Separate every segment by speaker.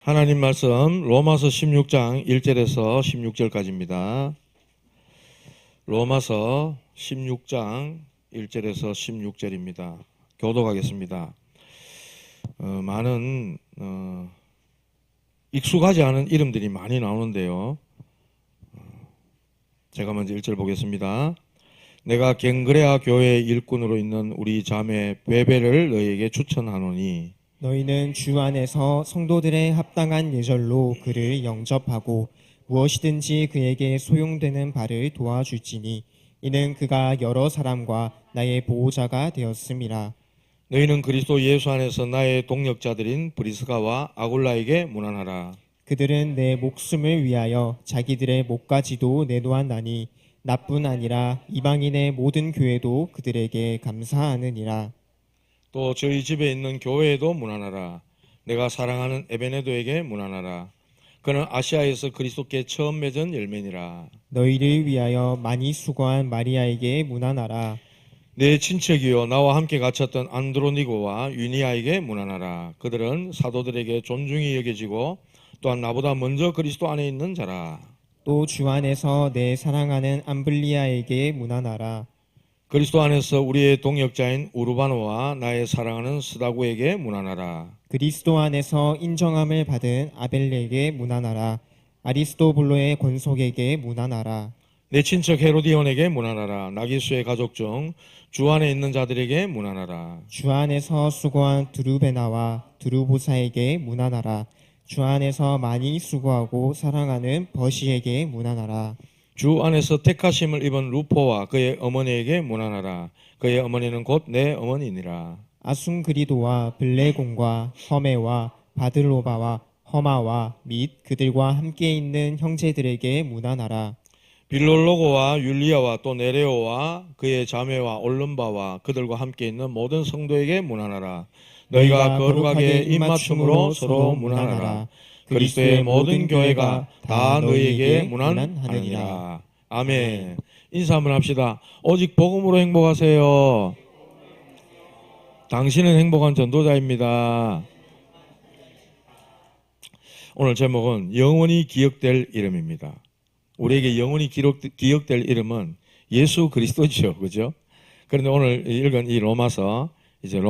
Speaker 1: 하나님 말씀 로마서 16장 1절에서 16절까지입니다. 로마서 16장 1절에서 16절입니다. 교독하겠습니다. 많은 익숙하지 않은 이름들이 많이 나오는데요. 제가 먼저 1절 보겠습니다. 내가 갱그레아 교회의 일꾼으로 있는 우리 자매 베베를 너희에게 추천하노니
Speaker 2: 너희는 주 안에서 성도들의 합당한 예절로 그를 영접하고 무엇이든지 그에게 소용되는 바를 도와줄지니 이는 그가 여러 사람과 나의 보호자가 되었음이라.
Speaker 1: 너희는 그리스도 예수 안에서 나의 동역자들인 브리스가와 아굴라에게 문안하라.
Speaker 2: 그들은 내 목숨을 위하여 자기들의 목까지도 내놓았나니 나뿐 아니라 이방인의 모든 교회도 그들에게 감사하느니라.
Speaker 1: 또 저희 집에 있는 교회에도 문안하라. 내가 사랑하는 에베네도에게 문안하라. 그는 아시아에서 그리스도께 처음 맺은 열매니라.
Speaker 2: 너희를 위하여 많이 수고한 마리아에게 문안하라.
Speaker 1: 내 친척이요 나와 함께 갇혔던 안드로니고와 유니아에게 문안하라. 그들은 사도들에게 존중이 여겨지고 또한 나보다 먼저 그리스도 안에 있는 자라.
Speaker 2: 또 주 안에서 내 사랑하는 암블리아에게 문안하라.
Speaker 1: 그리스도 안에서 우리의 동역자인 우르바노와 나의 사랑하는 스다구에게 문안하라.
Speaker 2: 그리스도 안에서 인정함을 받은 아벨레에게 문안하라. 아리스토블로의 권속에게 문안하라.
Speaker 1: 내 친척 헤로디온에게 문안하라. 나기수의 가족 중 주 안에 있는 자들에게 문안하라.
Speaker 2: 주 안에서 수고한 두루베나와 두루보사에게 문안하라. 주 안에서 많이 수고하고 사랑하는 버시에게 문안하라.
Speaker 1: 주 안에서 택하심을 입은 루포와 그의 어머니에게 문안하라. 그의 어머니는 곧 내 어머니니라.
Speaker 2: 아순그리도와 블레곤과 허메와 바들로바와 허마와 및 그들과 함께 있는 형제들에게 문안하라.
Speaker 1: 빌롤로고와 율리아와 또 네레오와 그의 자매와 올름바와 그들과 함께 있는 모든 성도에게 문안하라. 너희가 거룩하게 입맞춤으로 서로 문안하라. 그리스도의 모든 교회가 다 너희에게 문안하느니라. 아멘. 인사 한번 합시다. 오직 복음으로 행복하세요. 당신은 행복한 전도자입니다. 오늘 제목은 영원히 기억될 이름입니다. 우리에게 영원히 기억될 이름은 예수 그리스도죠. 그죠? 그런데 오늘 읽은 이 로마서 이제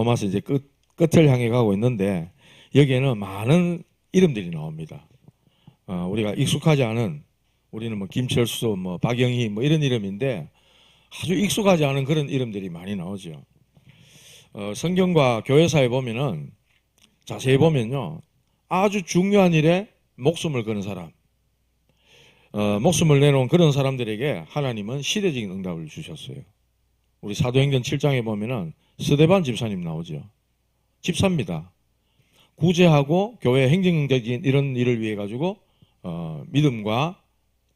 Speaker 1: 끝을 향해 가고 있는데 여기에는 많은 이름들이 나옵니다. 우리가 익숙하지 않은 우리는 뭐 김철수, 뭐 박영희 뭐 이런 이름인데 아주 익숙하지 않은 그런 이름들이 많이 나오죠. 성경과 교회사에 보면은 자세히 보면요. 아주 중요한 일에 목숨을 거는 사람, 목숨을 내놓은 그런 사람들에게 하나님은 시대적인 응답을 주셨어요. 우리 사도행전 7장에 보면은 스데반 집사님 나오죠. 집사입니다. 구제하고 교회 행정적인 이런 일을 위해 가지고 믿음과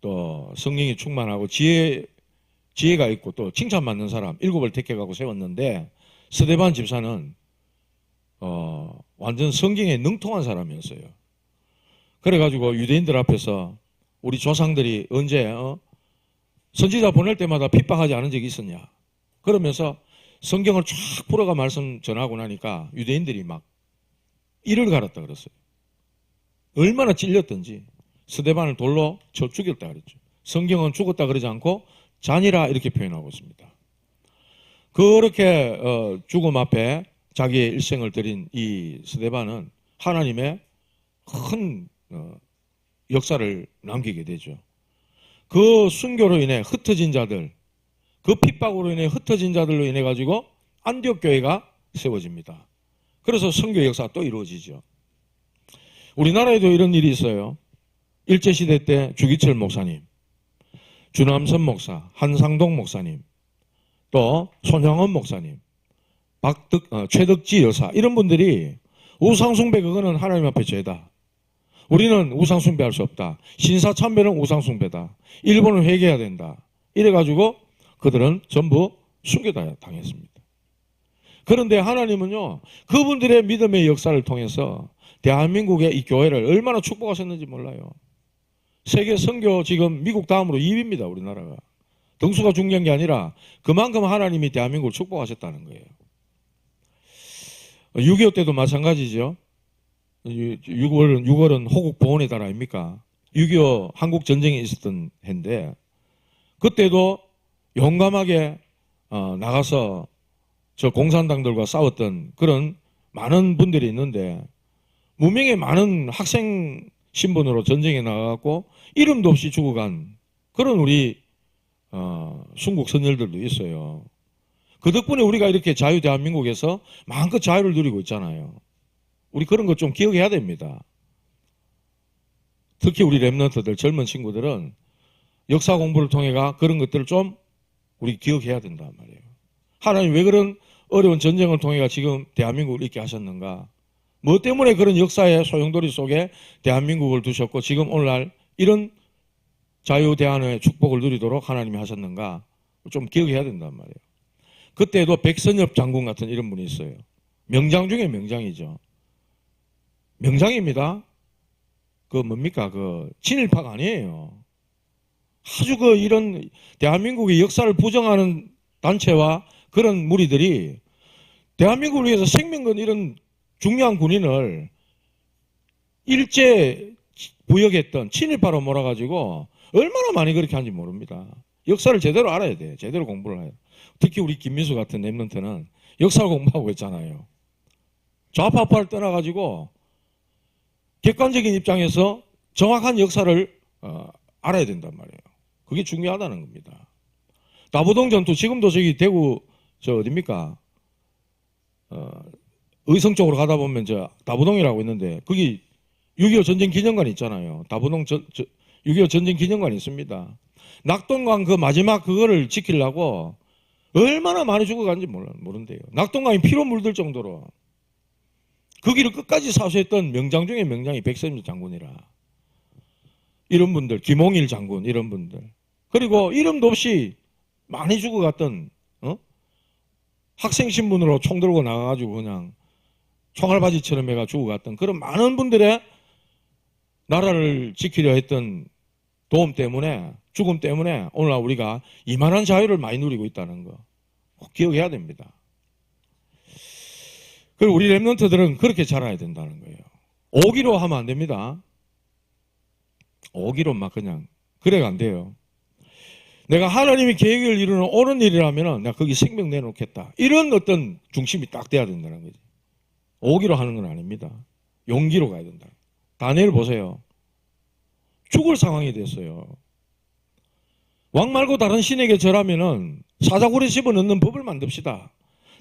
Speaker 1: 또 성령이 충만하고 지혜가 있고 또 칭찬받는 사람 7을 택해가고 세웠는데 스데반 집사는 완전 성경에 능통한 사람이었어요. 그래가지고 유대인들 앞에서 우리 조상들이 언제 선지자 보낼 때마다 핍박하지 않은 적이 있었냐 그러면서 성경을 쫙 풀어가 말씀 전하고 나니까 유대인들이 막 이를 갈았다 그랬어요. 얼마나 찔렸던지 스데반을 돌로 쳐 죽였다 그랬죠. 성경은 죽었다 그러지 않고 잔이라 이렇게 표현하고 있습니다. 그렇게 죽음 앞에 자기의 일생을 드린 이 스데반은 하나님의 큰 역사를 남기게 되죠. 그 순교로 인해 흩어진 자들, 그 핍박으로 인해 흩어진 자들로 인해 가지고 안디옥 교회가 세워집니다. 그래서 선교 역사가 또 이루어지죠. 우리나라에도 이런 일이 있어요. 일제시대 때 주기철 목사님, 주남선 목사, 한상동 목사님, 또 손양원 목사님, 최덕지 여사 이런 분들이 우상숭배 그거는 하나님 앞에 죄다. 우리는 우상숭배할 수 없다. 신사참배는 우상숭배다. 일본은 회개해야 된다. 이래가지고 그들은 전부 순교당했습니다. 그런데 하나님은요, 그분들의 믿음의 역사를 통해서 대한민국의 이 교회를 얼마나 축복하셨는지 몰라요. 세계 선교 지금 미국 다음으로 2위입니다, 우리나라가. 등수가 중요한 게 아니라 그만큼 하나님이 대한민국을 축복하셨다는 거예요. 6.25 때도 마찬가지죠. 6월은 호국 보훈의 달 아닙니까? 6.25 한국 전쟁이 있었던 해인데 그때도 용감하게 나가서 저 공산당들과 싸웠던 그런 많은 분들이 있는데 무명의 많은 학생 신분으로 전쟁에 나가고 이름도 없이 죽어간 그런 우리 순국 선열들도 있어요. 그 덕분에 우리가 이렇게 자유 대한민국에서 마음껏 자유를 누리고 있잖아요. 우리 그런 것 좀 기억해야 됩니다. 특히 우리 랩런트들 젊은 친구들은 역사 공부를 통해가 그런 것들을 좀 우리 기억해야 된단 말이에요. 하나님 왜 그런 어려운 전쟁을 통해가 지금 대한민국을 있게 하셨는가? 뭐 때문에 그런 역사의 소용돌이 속에 대한민국을 두셨고 지금 오늘날 이런 자유대한의 축복을 누리도록 하나님이 하셨는가? 좀 기억해야 된단 말이에요. 그때도 백선엽 장군 같은 이런 분이 있어요. 명장 중에 명장이죠. 명장입니다. 그 뭡니까? 그 친일파가 아니에요. 아주 그 이런 대한민국의 역사를 부정하는 단체와 그런 무리들이 대한민국을 위해서 생명 건 이런 중요한 군인을 일제 부역했던 친일파로 몰아가지고 얼마나 많이 그렇게 하는지 모릅니다. 역사를 제대로 알아야 돼. 제대로 공부를 해요. 특히 우리 김민수 같은 랩런트는 역사를 공부하고 있잖아요. 좌파파를 떠나가지고 객관적인 입장에서 정확한 역사를 알아야 된단 말이에요. 그게 중요하다는 겁니다. 다부동 전투 지금도 저기 대구 저 어딥니까? 의성 쪽으로 가다 보면 저 다부동이라고 있는데 거기 6.25 전쟁 기념관 있잖아요. 다부동 6.25 전쟁 기념관이 있습니다. 낙동강 그 마지막 그거를 지키려고 얼마나 많이 죽어간지 모른대요. 낙동강이 피로 물들 정도로 그 길을 끝까지 사수했던 명장 중에 명장이 백선엽 장군이라. 이런 분들, 김홍일 장군 이런 분들. 그리고 이름도 없이 많이 죽어갔던 학생 신분으로 총 들고 나가가지고 그냥 총알바지처럼 해가 죽어갔던 그런 많은 분들의 나라를 지키려 했던 도움 때문에 죽음 때문에 오늘날 우리가 이만한 자유를 많이 누리고 있다는 거 꼭 기억해야 됩니다. 그리고 우리 랩런트들은 그렇게 자라야 된다는 거예요. 오기로 하면 안 됩니다. 오기로 막 그냥 그래가 안 돼요. 내가 하나님이 계획을 이루는 옳은 일이라면 내가 거기 생명 내놓겠다. 이런 어떤 중심이 딱 돼야 된다는 거지. 오기로 하는 건 아닙니다. 용기로 가야 된다. 다니엘 보세요. 죽을 상황이 됐어요. 왕 말고 다른 신에게 절하면은 사자굴에 집어넣는 법을 만듭시다.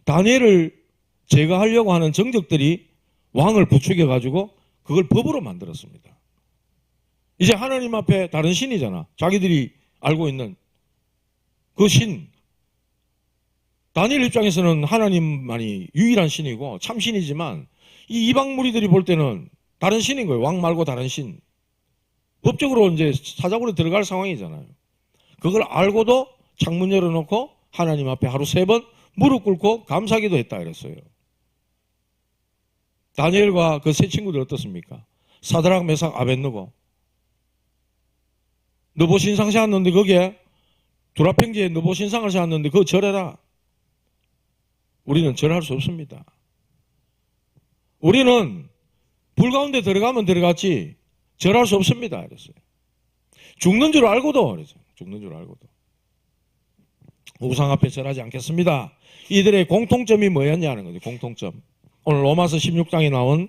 Speaker 1: 다니엘을 제거하려고 하는 정적들이 왕을 부추겨가지고 그걸 법으로 만들었습니다. 이제 하나님 앞에 다른 신이잖아. 자기들이 알고 있는 그 신. 다니엘 입장에서는 하나님만이 유일한 신이고 참 신이지만 이 이방 무리들이 볼 때는 다른 신인 거예요. 왕 말고 다른 신. 법적으로 이제 사자굴에 들어갈 상황이잖아요. 그걸 알고도 창문 열어놓고 하나님 앞에 하루 3번 무릎 꿇고 감사기도 했다 그랬어요. 다니엘과 그 세 친구들 어떻습니까? 사드락, 메삭, 아벳느고. 느보신상 세웠는데 거기에 두라평지에 느보신상을 세웠는데 그거 절해라. 우리는 절할 수 없습니다. 우리는 불 가운데 들어가면 들어갔지 절할 수 없습니다. 그랬어요. 죽는 줄 알고도 그랬어요. 죽는 줄 알고도. 우상 앞에 절하지 않겠습니다. 이들의 공통점이 뭐였냐는 거죠. 공통점. 오늘 로마서 16장에 나온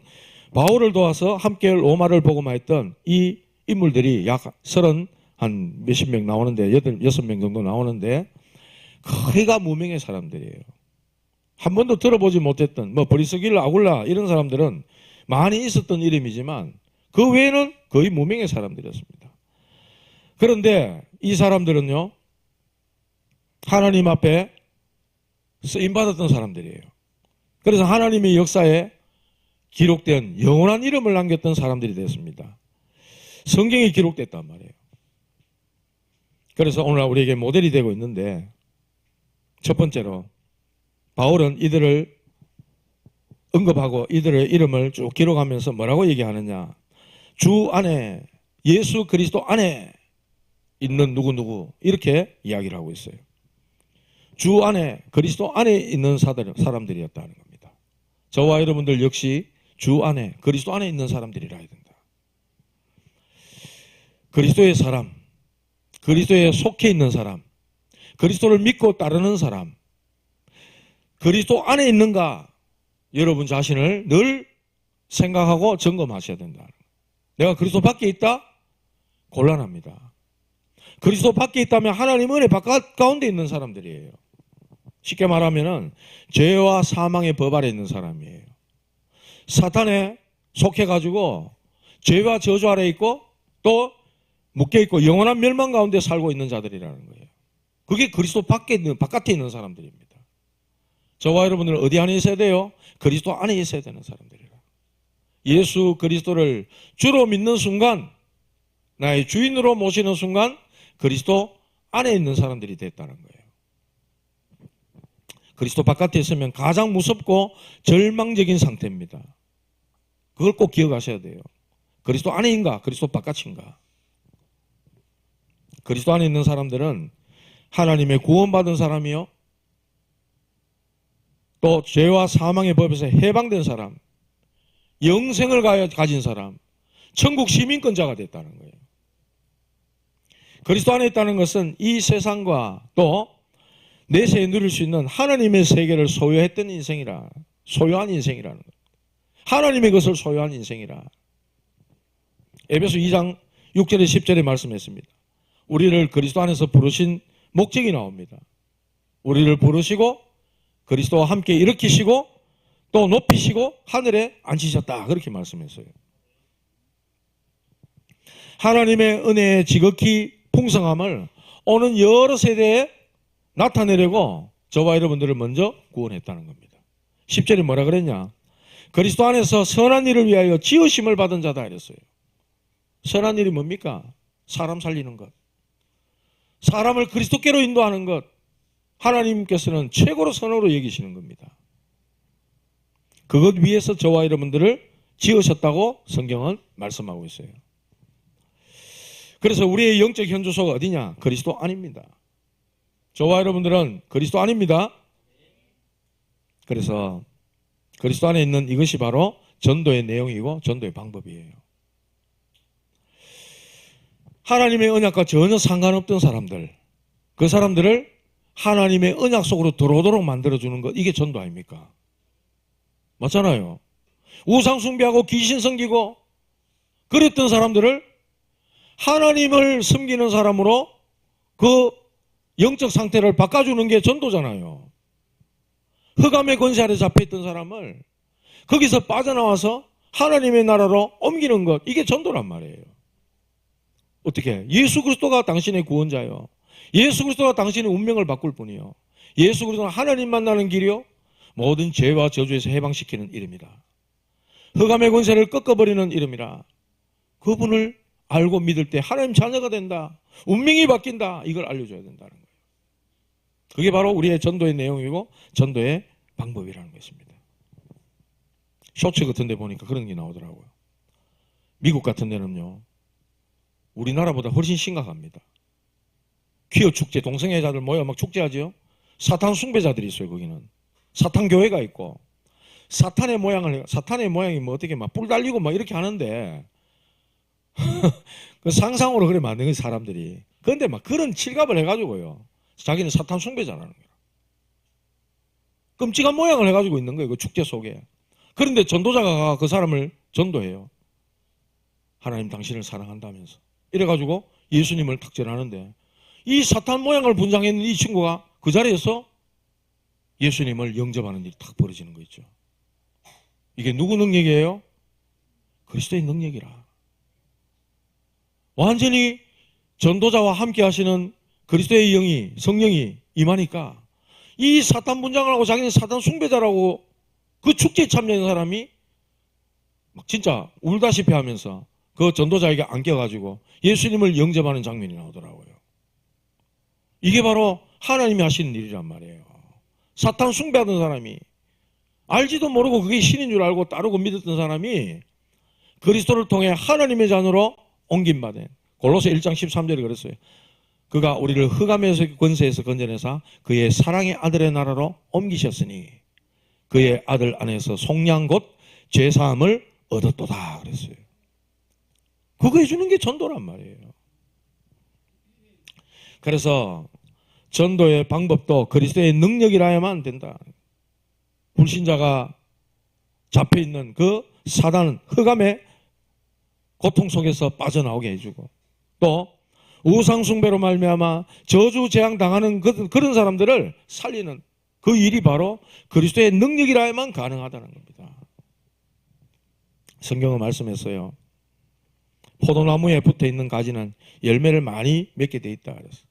Speaker 1: 바울을 도와서 함께 로마를 복음화했던 이 인물들이 약 30 한 몇십 명 나오는데 6명 정도 나오는데 거의가 무명의 사람들이에요. 한 번도 들어보지 못했던 뭐 브리스길라, 아굴라 이런 사람들은 많이 있었던 이름이지만 그 외에는 거의 무명의 사람들이었습니다. 그런데 이 사람들은요 하나님 앞에 쓰임받았던 사람들이에요. 그래서 하나님의 역사에 기록된 영원한 이름을 남겼던 사람들이 됐습니다. 성경이 기록됐단 말이에요. 그래서 오늘 우리에게 모델이 되고 있는데 첫 번째로 바울은 이들을 언급하고 이들의 이름을 쭉 기록하면서 뭐라고 얘기하느냐. 주 안에 예수 그리스도 안에 있는 누구누구 이렇게 이야기를 하고 있어요. 주 안에 그리스도 안에 있는 사람들이었다는 겁니다. 저와 여러분들 역시 주 안에, 그리스도 안에 있는 사람들이라 해야 된다. 그리스도의 사람, 그리스도에 속해 있는 사람, 그리스도를 믿고 따르는 사람, 그리스도 안에 있는가 여러분 자신을 늘 생각하고 점검하셔야 된다. 내가 그리스도 밖에 있다? 곤란합니다. 그리스도 밖에 있다면 하나님 은혜 바깥 가운데 있는 사람들이에요. 쉽게 말하면 죄와 사망의 법 아래 있는 사람이에요. 사탄에 속해가지고 죄와 저주 아래 있고 또 묶여있고 영원한 멸망 가운데 살고 있는 자들이라는 거예요. 그게 그리스도 바깥에 있는 사람들입니다. 저와 여러분들은 어디 안에 있어야 돼요? 그리스도 안에 있어야 되는 사람들이라. 예수 그리스도를 주로 믿는 순간, 나의 주인으로 모시는 순간 그리스도 안에 있는 사람들이 됐다는 거예요. 그리스도 바깥에 있으면 가장 무섭고 절망적인 상태입니다. 그걸 꼭 기억하셔야 돼요. 그리스도 안에인가 그리스도 바깥인가. 그리스도 안에 있는 사람들은 하나님의 구원받은 사람이요, 또 죄와 사망의 법에서 해방된 사람, 영생을 가진 사람, 천국 시민권자가 됐다는 거예요. 그리스도 안에 있다는 것은 이 세상과 또 내세에 누릴 수 있는 하나님의 세계를 소유한 인생이라는 거예요. 하나님의 것을 소유한 인생이라. 에베소 2장 6절에 10절에 말씀했습니다. 우리를 그리스도 안에서 부르신 목적이 나옵니다. 우리를 부르시고 그리스도와 함께 일으키시고 또 높이시고 하늘에 앉히셨다, 그렇게 말씀했어요. 하나님의 은혜의 지극히 풍성함을 오는 여러 세대에 나타내려고 저와 여러분들을 먼저 구원했다는 겁니다. 10절에 뭐라 그랬냐? 그리스도 안에서 선한 일을 위하여 지으심을 받은 자다 이랬어요. 선한 일이 뭡니까? 사람 살리는 것, 사람을 그리스도께로 인도하는 것, 하나님께서는 최고로 선으로 여기시는 겁니다. 그것 위해서 저와 여러분들을 지으셨다고 성경은 말씀하고 있어요. 그래서 우리의 영적 현주소가 어디냐? 그리스도 안입니다. 저와 여러분들은 그리스도 안입니다. 그래서 그리스도 안에 있는 이것이 바로 전도의 내용이고 전도의 방법이에요. 하나님의 언약과 전혀 상관없던 사람들, 그 사람들을 하나님의 언약 속으로 들어오도록 만들어주는 것, 이게 전도 아닙니까? 맞잖아요. 우상 숭배하고 귀신 섬기고 그랬던 사람들을 하나님을 섬기는 사람으로 그 영적 상태를 바꿔주는 게 전도잖아요. 흑암의 권세 아래 잡혀있던 사람을 거기서 빠져나와서 하나님의 나라로 옮기는 것, 이게 전도란 말이에요. 어떻게? 예수 그리스도가 당신의 구원자요, 예수 그리스도가 당신의 운명을 바꿀 뿐이요, 예수 그리스도는 하나님 만나는 길이요, 모든 죄와 저주에서 해방시키는 이름이다. 흑암의 권세를 꺾어버리는 이름이라. 그분을 알고 믿을 때 하나님 자녀가 된다, 운명이 바뀐다, 이걸 알려줘야 된다는 거예요. 그게 바로 우리의 전도의 내용이고 전도의 방법이라는 것입니다. 쇼츠 같은 데 보니까 그런 게 나오더라고요. 미국 같은 데는요, 우리나라보다 훨씬 심각합니다. 퀴어 축제, 동성애자들 모여 막 축제하죠. 사탄 숭배자들이 있어요. 거기는 사탄 교회가 있고, 사탄의 모양이 뭐 어떻게 막 뿔 달리고 막 이렇게 하는데 그 상상으로 그래 만든 거예요, 사람들이. 그런데 막 그런 칠갑을 해가지고요, 자기는 사탄 숭배자라는 거예요. 끔찍한 모양을 해가지고 있는 거예요, 그 축제 속에. 그런데 전도자가 그 사람을 전도해요. 하나님 당신을 사랑한다면서. 이래가지고 예수님을 탁전하는데, 이 사탄 모양을 분장했는 이 친구가 그 자리에서 예수님을 영접하는 일이 탁 벌어지는 거 있죠. 이게 누구 능력이에요? 그리스도의 능력이라. 완전히 전도자와 함께 하시는 그리스도의 영이, 성령이 임하니까 이 사탄 분장을 하고 자기는 사탄 숭배자라고 그 축제에 참여한 사람이 막 진짜 울다시피 하면서 그 전도자에게 안겨가지고 예수님을 영접하는 장면이 나오더라고요. 이게 바로 하나님이 하시는 일이란 말이에요. 사탄 숭배하던 사람이, 알지도 모르고 그게 신인 줄 알고 따르고 믿었던 사람이 그리스도를 통해 하나님의 자녀로 옮김받은, 골로새 1장 13절에 그랬어요. 그가 우리를 흑암의 권세에서 건져내사 그의 사랑의 아들의 나라로 옮기셨으니 그의 아들 안에서 속량 곧 죄사함을 얻었도다 그랬어요. 그거 해주는 게 전도란 말이에요. 그래서 전도의 방법도 그리스도의 능력이라야만 된다. 불신자가 잡혀있는 그 사단 흑암의 고통 속에서 빠져나오게 해주고, 또 우상숭배로 말미암아 저주 재앙 당하는 그런 사람들을 살리는 그 일이 바로 그리스도의 능력이라야만 가능하다는 겁니다. 성경은 말씀했어요. 포도나무에 붙어있는 가지는 열매를 많이 맺게 돼 있다 그랬어요.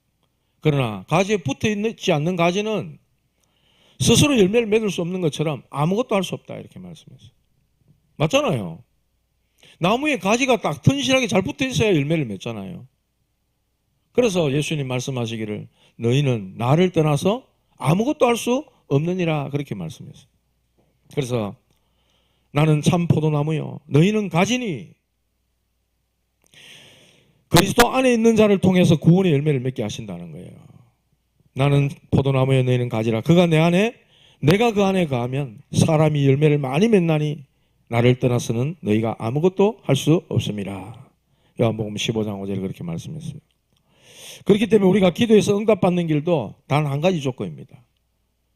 Speaker 1: 그러나 가지에 붙어있지 않는 가지는 스스로 열매를 맺을 수 없는 것처럼 아무것도 할 수 없다 이렇게 말씀했어요. 맞잖아요. 나무에 가지가 딱 튼실하게 잘 붙어있어야 열매를 맺잖아요. 그래서 예수님 말씀하시기를 너희는 나를 떠나서 아무것도 할 수 없느니라 그렇게 말씀했어요. 그래서 나는 참 포도나무요 너희는 가지니, 그리스도 안에 있는 자를 통해서 구원의 열매를 맺게 하신다는 거예요. 나는 포도나무에 너희는 가지라. 그가 내 안에 내가 그 안에 거하면 사람이 열매를 많이 맺나니 나를 떠나서는 너희가 아무것도 할 수 없음이라. 요한복음 15장 5절에 그렇게 말씀했어요. 그렇기 때문에 우리가 기도해서 응답받는 길도 단 한 가지 조건입니다.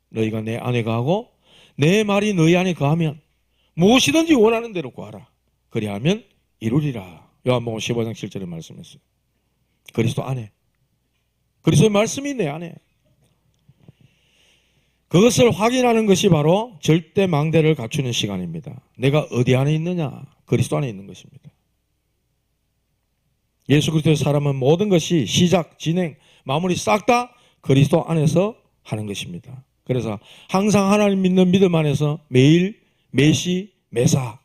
Speaker 1: 너희가 내 안에 거하고 내 말이 너희 안에 거하면 무엇이든지 원하는 대로 구하라. 그리하면 이루리라. 요한복음 15장 7절에 말씀했어요. 그리스도 안에, 그리스도의 말씀이 내 안에, 그것을 확인하는 것이 바로 절대 망대를 갖추는 시간입니다. 내가 어디 안에 있느냐? 그리스도 안에 있는 것입니다. 예수 그리스도의 사람은 모든 것이 시작, 진행, 마무리 싹 다 그리스도 안에서 하는 것입니다. 그래서 항상 하나님 믿는 믿음 안에서 매일, 매시, 매사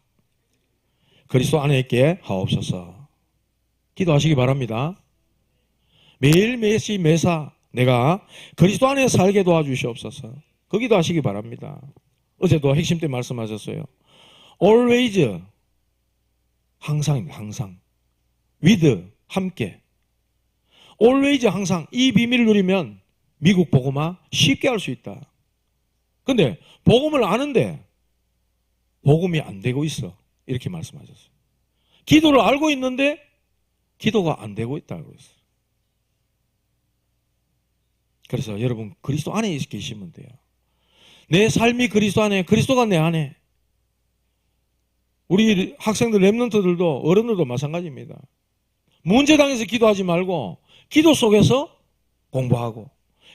Speaker 1: 그리스도 안에 있게 하옵소서. 기도하시기 바랍니다. 매일, 매시, 매사 내가 그리스도 안에 살게 도와주시옵소서. 그 기도하시기 바랍니다. 어제도 핵심 때 말씀하셨어요. always, 항상입니다. 항상. with, 함께. always, 항상. 이 비밀을 누리면 미국 복음화 쉽게 할 수 있다. 근데 복음을 아는데 복음이 안 되고 있어. 이렇게 말씀하셨어요. 기도를 알고 있는데 기도가 안 되고 있다고 그랬어요. 그래서 여러분 그리스도 안에 계시면 돼요. 내 삶이 그리스도 안에, 그리스도가 내 안에. 우리 학생들, 랩런트들도 어른들도 마찬가지입니다. 문제당해서 기도하지 말고 기도 속에서 공부하고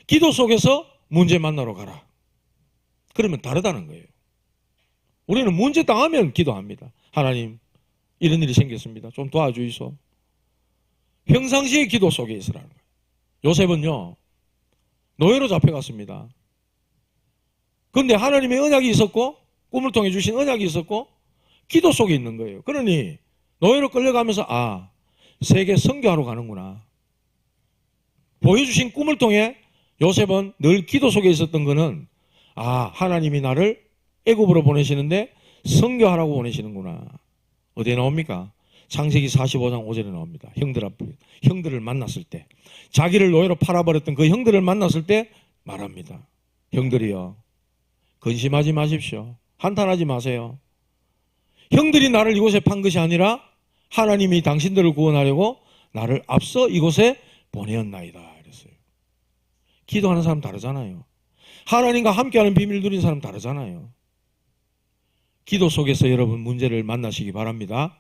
Speaker 1: 기도 속에서 문제 만나러 가라. 그러면 다르다는 거예요. 우리는 문제 당하면 기도합니다. 하나님 이런 일이 생겼습니다. 좀 도와주이소. 평상시에 기도 속에 있으라는 거예요. 요셉은요 노예로 잡혀갔습니다. 그런데 하나님의 언약이 있었고 꿈을 통해 주신 언약이 있었고 기도 속에 있는 거예요. 그러니 노예로 끌려가면서 아, 세계 선교하러 가는구나. 보여주신 꿈을 통해 요셉은 늘 기도 속에 있었던 거는 아, 하나님이 나를 애굽으로 보내시는데 선교하라고 보내시는구나. 어디에 나옵니까? 창세기 45장 5절에 나옵니다. 형들을 만났을 때, 자기를 노예로 팔아버렸던 그 형들을 만났을 때 말합니다. 형들이여, 근심하지 마십시오. 한탄하지 마세요. 형들이 나를 이곳에 판 것이 아니라 하나님이 당신들을 구원하려고 나를 앞서 이곳에 보내었나이다. 이랬어요. 기도하는 사람 다르잖아요. 하나님과 함께하는 비밀 누린 사람 다르잖아요. 기도 속에서 여러분 문제를 만나시기 바랍니다.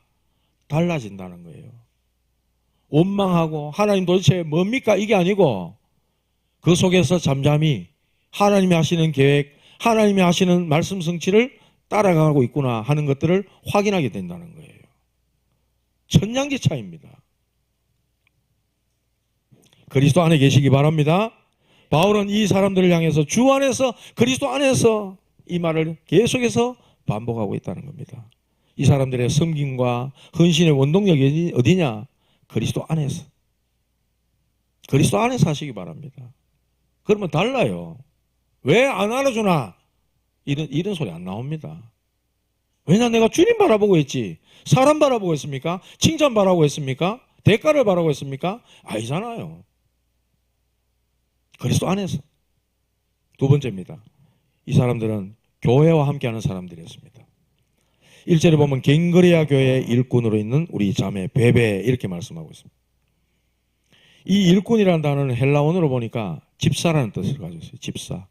Speaker 1: 달라진다는 거예요. 원망하고 하나님 도대체 뭡니까? 이게 아니고 그 속에서 잠잠히 하나님이 하시는 계획, 하나님이 하시는 말씀 성취를 따라가고 있구나 하는 것들을 확인하게 된다는 거예요. 천냥지 차이입니다. 그리스도 안에 계시기 바랍니다. 바울은 이 사람들을 향해서 주 안에서, 그리스도 안에서 이 말을 계속해서 반복하고 있다는 겁니다. 이 사람들의 섬김과 헌신의 원동력이 어디냐? 그리스도 안에서. 그리스도 안에서 하시기 바랍니다. 그러면 달라요. 왜 안 알아주나? 이런 소리 안 나옵니다. 왜냐, 내가 주님 바라보고 있지. 사람 바라보고 있습니까? 칭찬 바라보고 있습니까? 대가를 바라보고 있습니까? 아니잖아요. 그리스도 안에서. 두 번째입니다. 이 사람들은 교회와 함께하는 사람들이었습니다. 1절에 보면 갱그레아 교회의 일꾼으로 있는 우리 자매 베베 이렇게 말씀하고 있습니다. 이 일꾼이라는 단어는 헬라어로 보니까 집사라는 뜻을 가지고 있어요. 집사.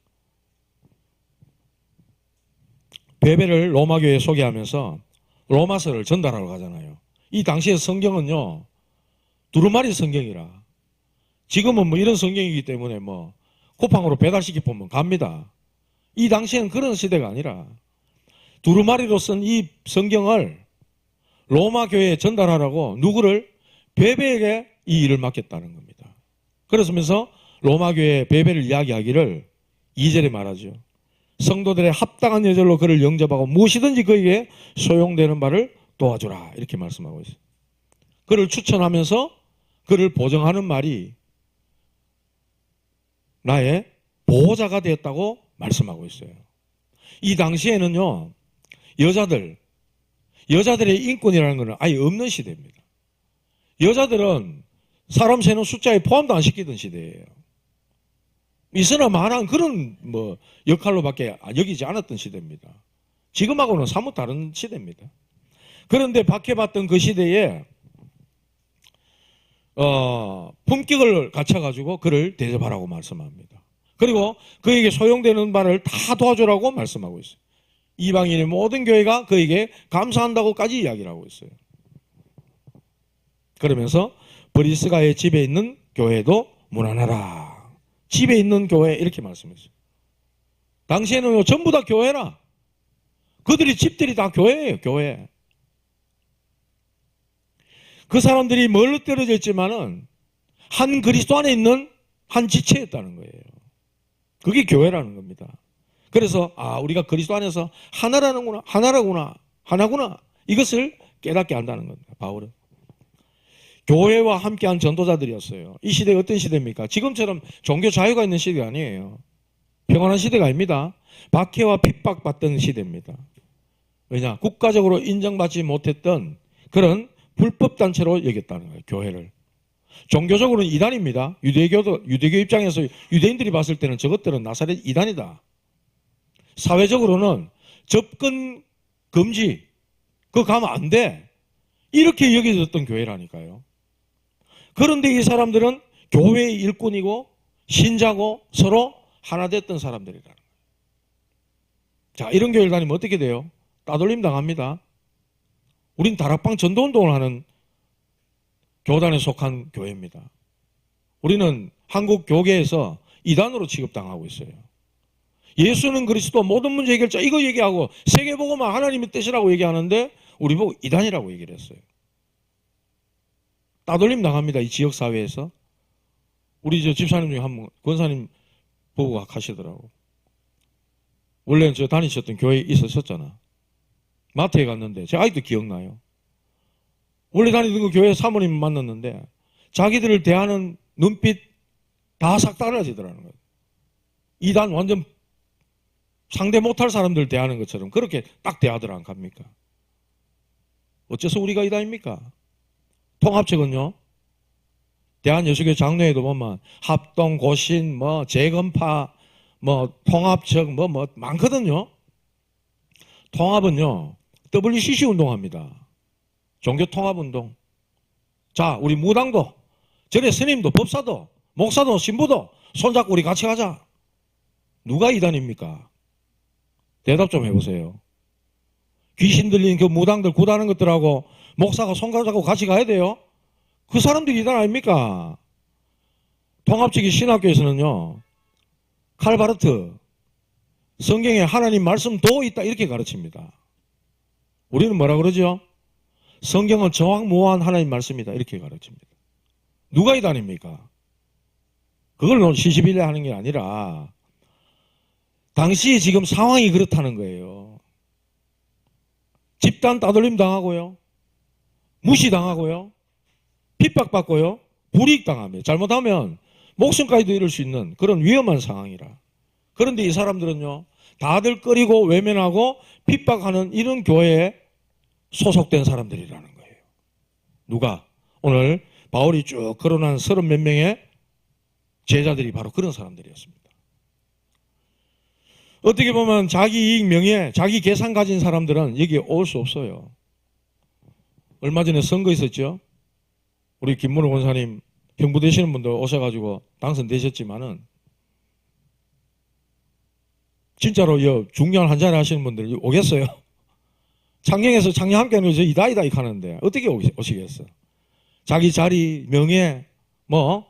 Speaker 1: 베베를 로마 교회에 소개하면서 로마서를 전달하러 가잖아요. 이 당시의 성경은요, 두루마리 성경이라. 지금은 뭐 이런 성경이기 때문에 뭐 쿠팡으로 배달시켜 보면 갑니다. 이 당시에는 그런 시대가 아니라 두루마리로 쓴 이 성경을 로마 교회에 전달하라고 누구를? 베베에게 이 일을 맡겼다는 겁니다. 그러면서 로마 교회 베베를 이야기하기를 2절에 말하죠. 성도들의 합당한 예절로 그를 영접하고 무엇이든지 그에게 소용되는 바를 도와주라 이렇게 말씀하고 있어요. 그를 추천하면서 그를 보정하는 말이 나의 보호자가 되었다고 말씀하고 있어요. 이 당시에는요, 여자들의 인권이라는 것은 아예 없는 시대입니다. 여자들은 사람 세는 숫자에 포함도 안 시키던 시대예요. 있으나 마나한 그런 뭐 역할로밖에 여기지 않았던 시대입니다. 지금하고는 사뭇 다른 시대입니다. 그런데 박해받던 그 시대에 품격을 갖춰가지고 그를 대접하라고 말씀합니다. 그리고 그에게 소용되는 바를 다 도와주라고 말씀하고 있어요. 이방인의 모든 교회가 그에게 감사한다고까지 이야기를 하고 있어요. 그러면서 브리스가의 집에 있는 교회도 문안하라. 집에 있는 교회 이렇게 말씀했어요. 당시에는 전부 다 교회라. 그들이 집들이 다 교회예요. 교회. 그 사람들이 멀리 떨어져 있지만은 한 그리스도 안에 있는 한 지체였다는 거예요. 그게 교회라는 겁니다. 그래서 우리가 그리스도 안에서 하나라는구나, 하나구나 이것을 깨닫게 한다는 겁니다. 바울은 교회와 함께한 전도자들이었어요. 이 시대가 어떤 시대입니까? 지금처럼 종교 자유가 있는 시대가 아니에요. 평안한 시대가 아닙니다. 박해와 핍박받던 시대입니다. 왜냐? 국가적으로 인정받지 못했던 그런 불법 단체로 여겼다는 거예요. 교회를. 종교적으로는 이단입니다. 유대교 입장에서 유대인들이 봤을 때는 저것들은 나사렛 이단이다. 사회적으로는 접근 금지, 그거 가면 안 돼. 이렇게 여겨졌던 교회라니까요. 그런데 이 사람들은 교회의 일꾼이고 신자고 서로 하나 됐던 사람들이라는 거예요. 자, 이런 교회를 다니면 어떻게 돼요? 따돌림 당합니다. 우린 다락방 전도운동을 하는 교단에 속한 교회입니다. 우리는 한국 교계에서 이단으로 취급당하고 있어요. 예수는 그리스도 모든 문제 해결자 이거 얘기하고 세계복음은 하나님의 뜻이라고 얘기하는데 우리 보고 이단이라고 얘기를 했어요. 따돌림 당합니다. 이 지역사회에서. 우리 저 집사님 중에 한 분, 권사님 보고 가시더라고. 원래는 저 다니셨던 교회에 있었잖아. 마트에 갔는데 제가 아직도 기억나요. 원래 다니던 그 교회 사모님 만났는데 자기들을 대하는 눈빛 다 싹 달라지더라는 거예요. 이단 완전 상대 못할 사람들 대하는 것처럼 그렇게 딱 대하더라 안 갑니까? 어째서 우리가 이단입니까? 통합측은요. 대한여수교 장로회도 보면 합동, 고신, 재건파, 통합측 많거든요. 통합은요. WCC 운동합니다. 종교통합운동. 자, 우리 무당도, 절에 스님도, 법사도, 목사도, 신부도 손잡고 우리 같이 가자. 누가 이단입니까? 대답 좀 해보세요. 귀신 들린 그 무당들 구다는 것들하고 목사가 손잡고 같이 가야 돼요? 그 사람들이 이단 아닙니까? 통합적인 신학교에서는요. 칼바르트, 성경에 하나님 말씀도 있다 이렇게 가르칩니다. 우리는 뭐라 그러죠? 성경은 정확무한 하나님 말씀이다 이렇게 가르칩니다. 누가 이단입니까? 그걸 시시비례 하는 게 아니라 당시 지금 상황이 그렇다는 거예요. 집단 따돌림 당하고요. 무시당하고요. 핍박받고요. 불이익당합니다. 잘못하면 목숨까지도 잃을 수 있는 그런 위험한 상황이라. 그런데 이 사람들은요. 다들 꺼리고 외면하고 핍박하는 이런 교회에 소속된 사람들이라는 거예요. 누가? 오늘 바울이 쭉 거론한 30몇 명의 제자들이 바로 그런 사람들이었습니다. 어떻게 보면 자기 이익 명예, 자기 계산 가진 사람들은 여기에 올 수 없어요. 얼마 전에 선거 있었죠? 우리 김문호 권사님 경부 되시는 분들 오셔가지고 당선되셨지만은 진짜로 중요한 한 자리 하시는 분들 오겠어요? 창경에서 창녕 함께 하는 거 이다이다이 하는데 어떻게 오시겠어? 자기 자리, 명예, 뭐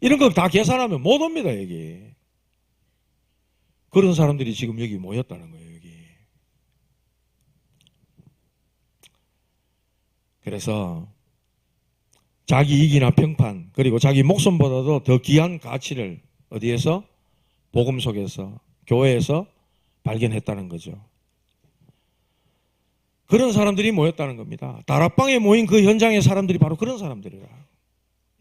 Speaker 1: 이런 거 다 계산하면 못 옵니다, 여기. 그런 사람들이 지금 여기 모였다는 거예요, 여기. 그래서 자기 이익이나 평판, 그리고 자기 목숨보다도 더 귀한 가치를 어디에서? 복음 속에서, 교회에서 발견했다는 거죠. 그런 사람들이 모였다는 겁니다. 다락방에 모인 그 현장의 사람들이 바로 그런 사람들이라.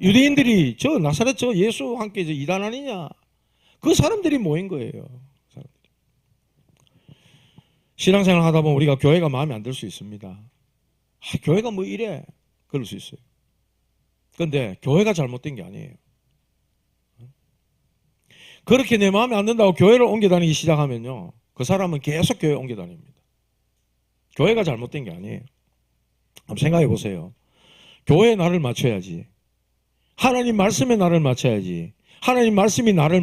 Speaker 1: 유대인들이 저 나사렛 저 예수와 함께 저 이단 아니냐? 그 사람들이 모인 거예요. 신앙생활 하다 보면 우리가 교회가 마음에 안 들 수 있습니다. 교회가 뭐 이래? 그럴 수 있어요. 그런데 교회가 잘못된 게 아니에요. 그렇게 내 마음에 안 든다고 교회를 옮겨 다니기 시작하면요, 그 사람은 계속 교회 옮겨 다닙니다. 교회가 잘못된 게 아니에요. 한번 생각해 보세요. 교회에 나를 맞춰야지. 하나님 말씀에 나를 맞춰야지. 하나님 말씀이 나를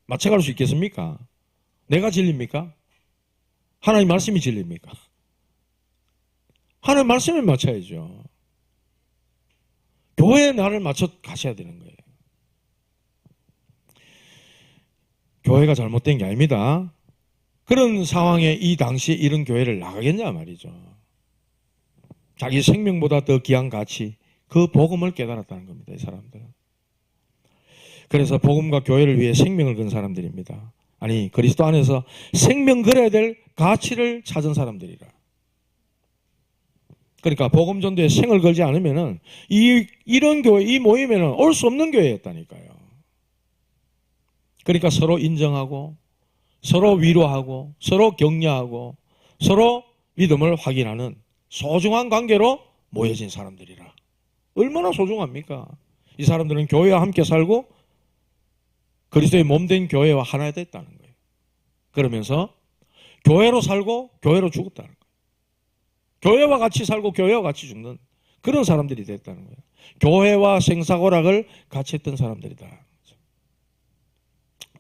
Speaker 1: 맞춰갈 수 있겠습니까? 내가 진리입니까? 하나님 말씀이 진리입니까? 하나님 말씀에 맞춰야죠. 교회에 나를 맞춰 가셔야 되는 거예요. 교회가 잘못된 게 아닙니다. 그런 상황에 이 당시에 이런 교회를 나가겠냐 말이죠. 자기 생명보다 더 귀한 가치, 그 복음을 깨달았다는 겁니다, 이 사람들은. 그래서 복음과 교회를 위해 생명을 건 사람들입니다. 아니, 그리스도 안에서 생명 걸어야 될 가치를 찾은 사람들이라. 그러니까 복음 전도에 생을 걸지 않으면은 이런 교회, 이 모임에는 올 수 없는 교회였다니까요. 그러니까 서로 인정하고, 서로 위로하고, 서로 격려하고, 서로 믿음을 확인하는 소중한 관계로 모여진 사람들이라. 얼마나 소중합니까? 이 사람들은 교회와 함께 살고 그리스도의 몸된 교회와 하나 됐다는 거예요. 그러면서 교회로 살고 교회로 죽었다는 거예요. 교회와 같이 살고 교회와 같이 죽는 그런 사람들이 됐다는 거예요. 교회와 생사고락을 같이 했던 사람들이다.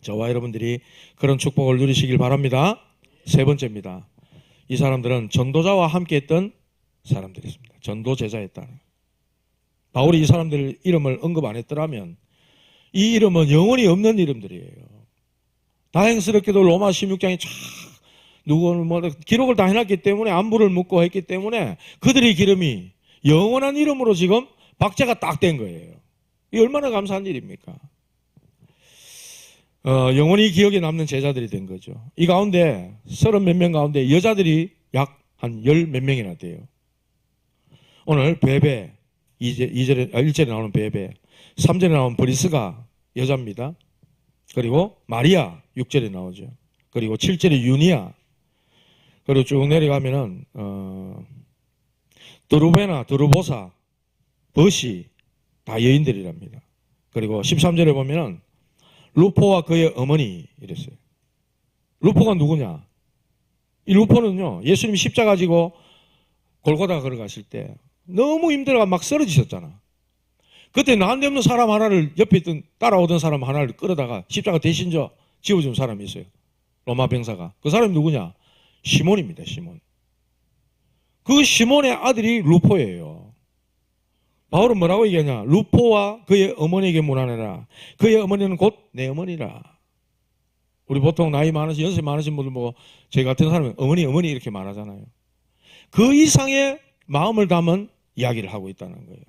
Speaker 1: 저와 여러분들이 그런 축복을 누리시길 바랍니다. 세 번째입니다. 이 사람들은 전도자와 함께 했던 사람들이었습니다. 전도제자였다는 거예요. 바울이 이 사람들 이름을 언급 안 했더라면 이 이름은 영원히 없는 이름들이에요. 다행스럽게도 로마 16장에 누구는 뭐 기록을 다 해놨기 때문에 안부를 묻고 했기 때문에 그들의 기름이 영원한 이름으로 지금 박제가 딱 된 거예요. 이 얼마나 감사한 일입니까? 영원히 기억에 남는 제자들이 된 거죠. 이 가운데 30 몇 명 가운데 여자들이 약 한 10 몇 명이나 돼요. 오늘 베베 1절에 나오는 베베, 3절에 나오는 브리스가 여자입니다. 그리고 마리아 6절에 나오죠. 그리고 7절에 유니아, 그리고 쭉 내려가면은 드루베나, 드루보사, 버시 다 여인들이랍니다. 그리고 13절에 보면은 루포와 그의 어머니 이랬어요. 루포가 누구냐? 이 루포는요, 예수님이 십자가 지고 골고다 걸어가실 때 너무 힘들어가 막 쓰러지셨잖아. 그때 나한테 없는 사람 하나를 옆에 있던 따라오던 사람 하나를 끌어다가 십자가 대신 지어준 사람이 있어요. 로마 병사가. 그 사람이 누구냐? 시몬입니다. 시몬. 그 시몬의 아들이 루포예요. 바울은 뭐라고 얘기하냐? 루포와 그의 어머니에게 문안해라. 그의 어머니는 곧 내 어머니라. 우리 보통 나이 많으신, 연세 많으신 분들 뭐 저희 같은 사람은 어머니 이렇게 말하잖아요. 그 이상의 마음을 담은 이야기를 하고 있다는 거예요.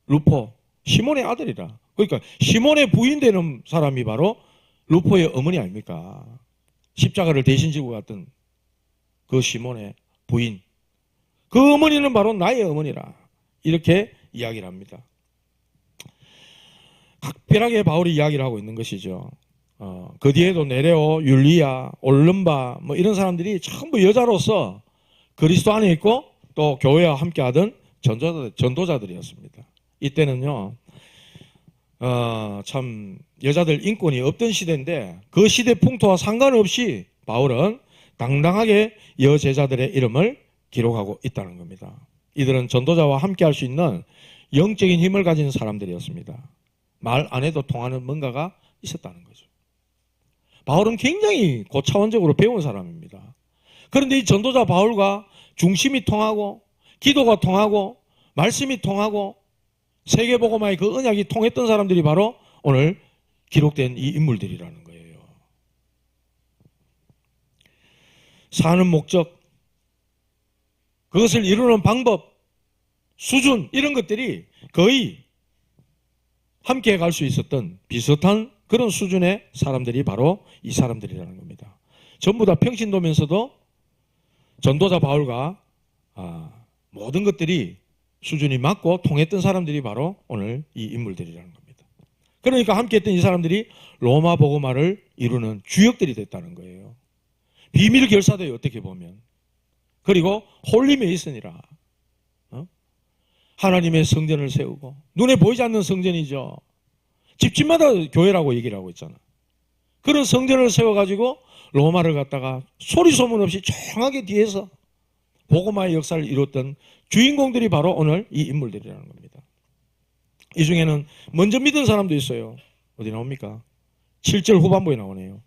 Speaker 1: 루포, 시몬의 아들이라. 그러니까 시몬의 부인 되는 사람이 바로 루포의 어머니 아닙니까? 십자가를 대신 지고 갔던 그 시몬의 부인. 그 어머니는 바로 나의 어머니라. 이렇게 이야기를 합니다. 각별하게 바울이 이야기를 하고 있는 것이죠. 그 뒤에도 네레오, 율리아, 올름바 뭐 이런 사람들이 전부 여자로서 그리스도 안에 있고 또 교회와 함께하던 전도자들이었습니다. 이때는요, 참 여자들 인권이 없던 시대인데 그 시대 풍토와 상관없이 바울은 당당하게 여제자들의 이름을 기록하고 있다는 겁니다. 이들은 전도자와 함께 할 수 있는 영적인 힘을 가진 사람들이었습니다. 말 안 해도 통하는 뭔가가 있었다는 거죠. 바울은 굉장히 고차원적으로 배운 사람입니다. 그런데 이 전도자 바울과 중심이 통하고 기도가 통하고 말씀이 통하고 세계복음화의 그 언약이 통했던 사람들이 바로 오늘 기록된 이 인물들이라는 거예요. 사는 목적, 그것을 이루는 방법, 수준 이런 것들이 거의 함께 갈 수 있었던 비슷한 그런 수준의 사람들이 바로 이 사람들이라는 겁니다. 전부 다 평신도면서도 전도자 바울과 모든 것들이 수준이 맞고 통했던 사람들이 바로 오늘 이 인물들이라는 겁니다. 그러니까 함께 했던 이 사람들이 로마 복음화를 이루는 주역들이 됐다는 거예요. 비밀 결사돼요, 어떻게 보면. 그리고 홀리 메이슨이라 하나님의 성전을 세우고 눈에 보이지 않는 성전이죠. 집집마다 교회라고 얘기를 하고 있잖아. 그런 성전을 세워가지고 로마를 갖다가 소리 소문 없이 조용하게 뒤에서 복음화의 역사를 이뤘던 주인공들이 바로 오늘 이 인물들이라는 겁니다. 이 중에는 먼저 믿은 사람도 있어요. 어디 나옵니까? 7절 후반부에 나오네요.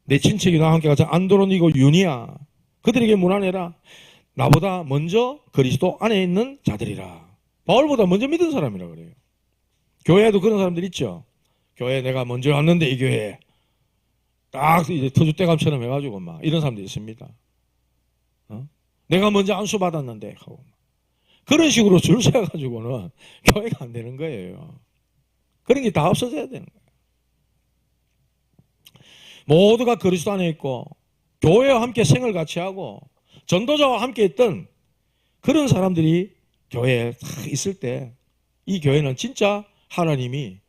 Speaker 1: 내 친척이 나와 함께 가자 안드로니고 유니아 그들에게 문안해라. 나보다 먼저 그리스도 안에 있는 자들이라. 바울보다 먼저 믿은 사람이라 그래요. 교회에도 그런 사람들 있죠. 교회 내가 먼저 왔는데 이 교회에 딱 이제 터줏대감처럼 해가지고 막 이런 사람들이 있습니다. 내가 먼저 안수 받았는데 하고 그런 식으로 줄 서가지고는 교회가 안 되는 거예요. 그런 게 다 없어져야 되는 거예요. 모두가 그리스도 안에 있고 교회와 함께 생을 같이 하고 전도자와 함께 했던 그런 사람들이 교회에 있을 때 이 교회는 진짜 하나님이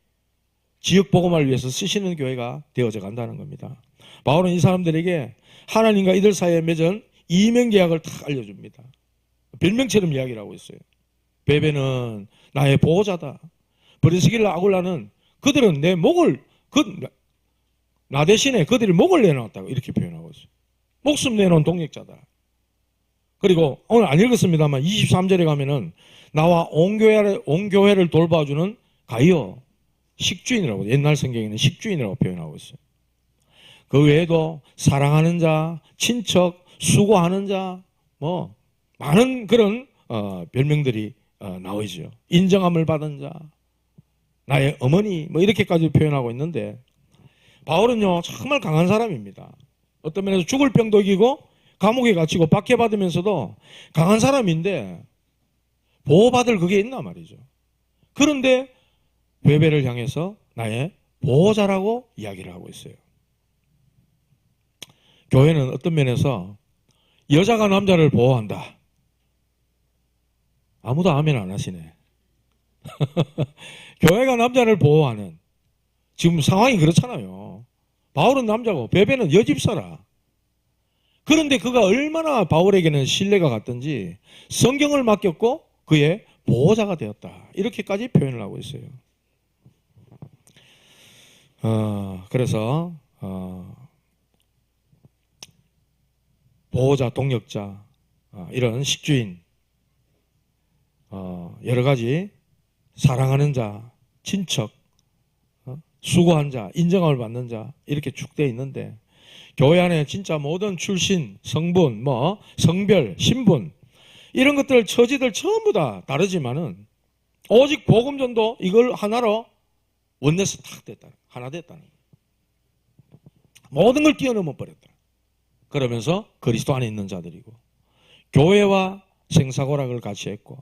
Speaker 1: 지역 복음화를 위해서 쓰시는 교회가 되어져 간다는 겁니다. 바울은 이 사람들에게 하나님과 이들 사이에 맺은 이명 계약을 다 알려줍니다. 별명처럼 이야기를 하고 있어요. 베베는 나의 보호자다. 브리스길라 아굴라는 그들은 내 목을 나 대신에 그들이 목을 내놓았다고 이렇게 표현하고 있어요. 목숨 내놓은 동력자다. 그리고 오늘 안 읽었습니다만 23절에 가면은 나와 온 교회를 돌봐주는 가이오 식주인이라고 옛날 성경에는 식주인이라고 표현하고 있어요. 그 외에도 사랑하는 자, 친척, 수고하는 자, 뭐 많은 그런 별명들이 나오죠. 인정함을 받은 자, 나의 어머니 뭐 이렇게까지 표현하고 있는데 바울은요 정말 강한 사람입니다. 어떤 면에서 죽을 병도 이기고 감옥에 갇히고 박해받으면서도 강한 사람인데 보호받을 그게 있나 말이죠. 그런데 베베를 향해서 나의 보호자라고 이야기를 하고 있어요. 교회는 어떤 면에서 여자가 남자를 보호한다. 아무도 아멘 안 하시네. 교회가 남자를 보호하는 지금 상황이 그렇잖아요. 바울은 남자고 베베는 여집사라. 그런데 그가 얼마나 바울에게는 신뢰가 갔던지 성경을 맡겼고 그의 보호자가 되었다. 이렇게까지 표현을 하고 있어요. 그래서 보호자, 동력자, 이런 식주인, 여러 가지 사랑하는 자, 친척, 수고한 자, 인정함을 받는 자 이렇게 쭉 되어 있는데 교회 안에 진짜 모든 출신, 성분, 성별, 신분 이런 것들 처지들 전부 다 다르지만은 오직 복음전도 이걸 하나로 원내서 탁 됐다. 하나 됐다는 거예요. 모든 걸 뛰어넘어 버렸다. 그러면서 그리스도 안에 있는 자들이고 교회와 생사고락을 같이 했고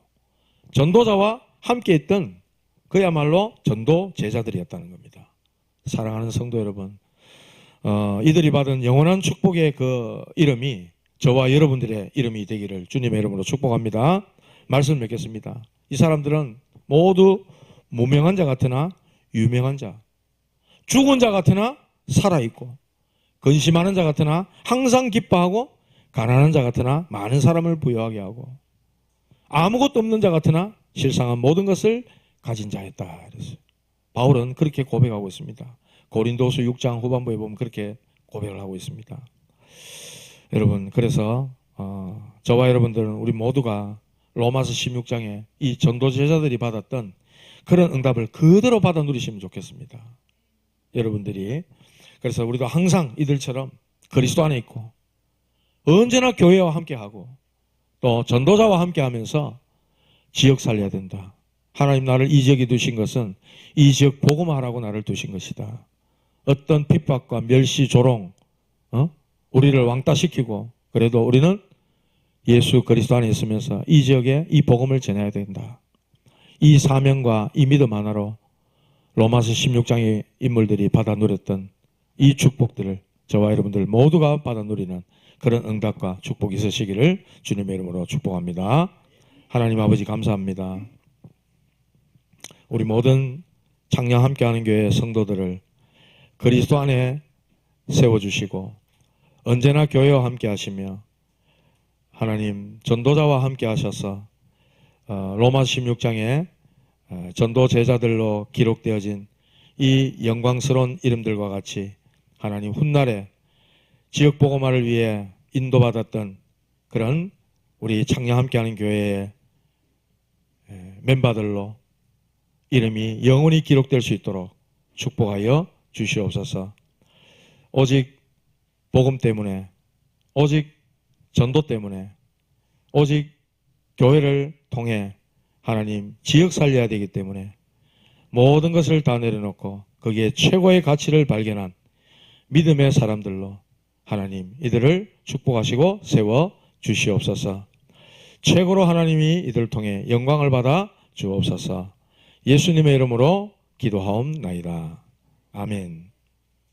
Speaker 1: 전도자와 함께 했던 그야말로 전도 제자들이었다는 겁니다. 사랑하는 성도 여러분, 이들이 받은 영원한 축복의 그 이름이 저와 여러분들의 이름이 되기를 주님의 이름으로 축복합니다. 말씀을 맺겠습니다. 이 사람들은 모두 무명한 자 같으나 유명한 자, 죽은 자 같으나 살아있고 근심하는 자 같으나 항상 기뻐하고 가난한 자 같으나 많은 사람을 부유하게 하고 아무것도 없는 자 같으나 실상은 모든 것을 가진 자였다. 그래서 바울은 그렇게 고백하고 있습니다. 고린도서 6장 후반부에 보면 그렇게 고백을 하고 있습니다. 여러분, 그래서 저와 여러분들은 우리 모두가 로마서 16장에 이 전도 제자들이 받았던 그런 응답을 그대로 받아 누리시면 좋겠습니다. 여러분들이. 그래서 우리도 항상 이들처럼 그리스도 안에 있고 언제나 교회와 함께하고 또 전도자와 함께하면서 지역 살려야 된다. 하나님 나를 이 지역에 두신 것은 이 지역 복음화하라고 나를 두신 것이다. 어떤 핍박과 멸시, 조롱, 우리를 왕따시키고 그래도 우리는 예수 그리스도 안에 있으면서 이 지역에 이 복음을 전해야 된다. 이 사명과 이 믿음 하나로 로마서 16장의 인물들이 받아 누렸던 이 축복들을 저와 여러분들 모두가 받아 누리는 그런 응답과 축복이 있으시기를 주님의 이름으로 축복합니다. 하나님 아버지 감사합니다. 우리 모든 창녕 함께하는 교회 성도들을 그리스도 안에 세워주시고 언제나 교회와 함께하시며 하나님 전도자와 함께하셔서 로마서 16장에 전도 제자들로 기록되어진 이 영광스러운 이름들과 같이 하나님 훗날에 지역 복음화를 위해 인도받았던 그런 우리 창녕 함께하는 교회의 멤버들로 이름이 영원히 기록될 수 있도록 축복하여 주시옵소서. 오직 복음 때문에, 오직 전도 때문에, 오직 교회를 통해 하나님 지역 살려야 되기 때문에 모든 것을 다 내려놓고 거기에 최고의 가치를 발견한 믿음의 사람들로 하나님 이들을 축복하시고 세워 주시옵소서. 최고로 하나님이 이들을 통해 영광을 받아 주옵소서. 예수님의 이름으로 기도하옵나이다. 아멘.